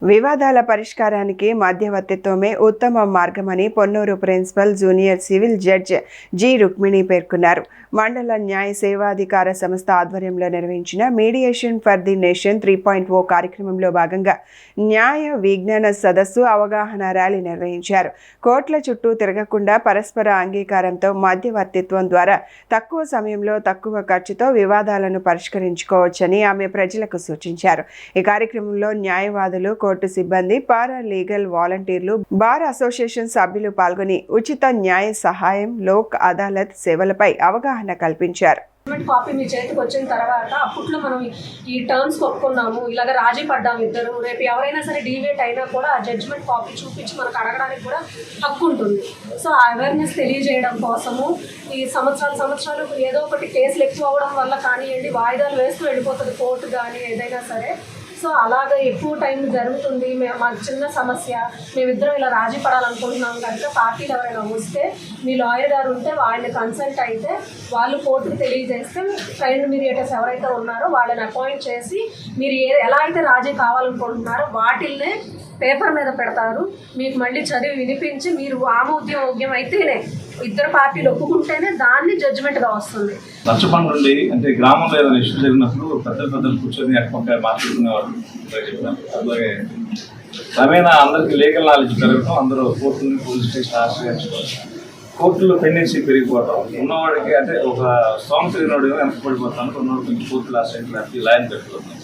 వివాదాల పరిష్కారానికి మధ్యవర్తిత్వమే ఉత్తమ మార్గమని Ponnuru principal junior civil judge G Rukmini పేర్కొన్నారు. మండల న్యాయ సేవాధికార సంస్థ ఆధ్వర్యంలో నిర్వహించిన మీడియేషన్ ఫర్ ది నేషన్ 3.0 కార్యక్రమంలో భాగంగా న్యాయ విజ్ఞాన సదస్సు అవగాహన ర్యాలీ నిర్వహించారు. కోర్టుల చుట్టూ తిరగకుండా పరస్పర అంగీకారంతో మధ్యవర్తిత్వం ద్వారా తక్కువ సమయంలో తక్కువ ఖర్చుతో వివాదాలను పరిష్కరించుకోవచ్చని ఆమె ప్రజలకు సూచించారు. ఈ కార్యక్రమంలో న్యాయవాదులు, కోర్టు సిబ్బంది, పారా లీగల్ వాలంటీర్లు, బార్ అసోసియేషన్ సభ్యులు పాల్గొని ఉచిత న్యాయ సహాయం, లోక్ అదాలత్ సేవలపై అవగాహన కల్పించారు. కాపీ మీ చేతికి వచ్చిన తర్వాత అప్పట్లో మనం ఈ టర్మ్స్ ఒప్పుకున్నాము, ఇలాగ రాజీ పడ్డాము ఇద్దరు, రేపు ఎవరైనా సరే డివేట్ అయినా కూడా ఆ జడ్జిమెంట్ కాపీ చూపించి మనకు అడగడానికి కూడా హక్కు ఉంటుంది. సో ఆ అవేర్నెస్ తెలియజేయడం కోసము ఈ సంవత్సరాలు ఏదో ఒకటి కేసులు ఎక్కువ అవ్వడం వల్ల కానివ్వండి, వాయిదాలు వేస్తూ వెళ్ళిపోతుంది కోర్టు కానీ ఏదైనా సరే. సో అలాగే ఎక్కువ టైం జరుగుతుంది, మాకు చిన్న సమస్య, మేమిద్దరం ఇలా రాజీ పడాలనుకుంటున్నాం కనుక పార్టీలు ఎవరైనా వస్తే మీ లాయర్ గారు ఉంటే వాళ్ళని కన్సల్ట్ అయితే వాళ్ళు కోర్టుకు తెలియజేస్తే ట్రైన్డ్ మీడియేటర్స్ ఎవరైతే ఉన్నారో వాళ్ళని అపాయింట్ చేసి మీరు ఎలా అయితే రాజీ కావాలనుకుంటున్నారో వాటిల్నే పేపర్ మీద పెడతారు. మీకు మళ్ళీ చదివి వినిపించి మీరు ఆమోద్యోగ్యం అయితేనే, ఇద్దరు పార్టీలు ఒప్పుకుంటేనే దాన్ని జడ్జిమెంట్గా వస్తుంది. నచ్చపండు నుండి అంటే గ్రామంలో ఏదైనా ఇష్యూ జరిగినప్పుడు పెద్దలు కూర్చొని అక్కడ మాట్లాడుకునేవారు చెప్పాను. అలాగే క్రమేణా అందరికీ లీగల్ నాలెడ్జ్ పెరగడం, అందరూ కోర్టుని పోలీస్ స్టేషన్ ఆశ్రయించుకోవాలి. కోర్టులో పెండెన్సీ పెరిగిపోవడం, ఉన్నవాడికి అంటే ఒక స్థోమత తిరిగినోడు వెనక పడిపోతాను, ఉన్నవాడు కొంచెం కోర్టులు ఆశ్రయించడానికి లైన్ పెట్టుకుంటాం.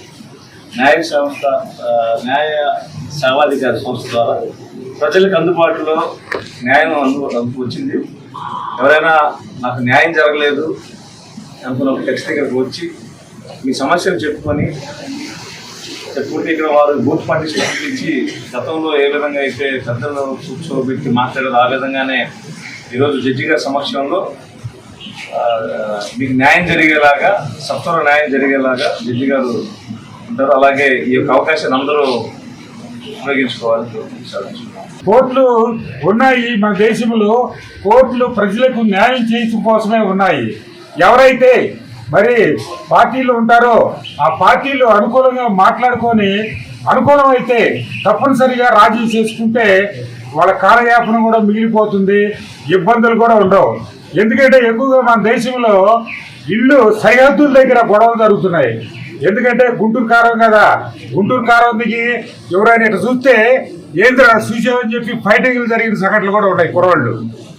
న్యాయ సేవాధికారి సంస్థ ద్వారా ప్రజలకు అందుబాటులో న్యాయం వచ్చింది. ఎవరైనా నాకు న్యాయం జరగలేదు అనుకున్న టెక్స్ట్ దగ్గరకు వచ్చి మీ సమస్యలు చెప్పుకొని పూర్తి ఇక్కడ వారు బూత్ పార్టిసిపేషన్ ఇచ్చి గతంలో ఏ విధంగా అయితే పెద్దలు కూర్చోబెట్టి మాట్లాడారు ఆ విధంగానే ఈరోజు జడ్జి గారి సమక్షంలో మీకు న్యాయం జరిగేలాగా, సత్వర న్యాయం జరిగేలాగా జడ్జి గారు ఉంటారు. అలాగే ఈ యొక్క అవకాశాన్ని అందరూ ఉపయోగించుకోవాలని కోర్టులు ఉన్నాయి మన దేశంలో. కోర్టులు ప్రజలకు న్యాయం చేయడం కోసమే ఉన్నాయి. ఎవరైతే మరి పార్టీలు ఉంటారో ఆ పార్టీలు అనుకూలంగా మాట్లాడుకొని అనుకూలం అయితే తప్పనిసరిగా రాజీ చేసుకుంటే వాళ్ళ కాలయాపన కూడా మిగిలిపోతుంది, ఇబ్బందులు కూడా ఉండవు. ఎందుకంటే ఎక్కువగా మన దేశంలో ఇళ్ళు సరిహద్దుల దగ్గర గొడవలు జరుగుతున్నాయి. ఎందుకంటే గుంటూరు కారం కదా, గుంటూరు కారం దిగి ఎవరైనా ఇట్లా చూస్తే ఏంద్ర చూసామని చెప్పి ఫైటింగ్లు జరిగిన సంఘటనలు కూడా ఉన్నాయి కుర్రాళ్ళు.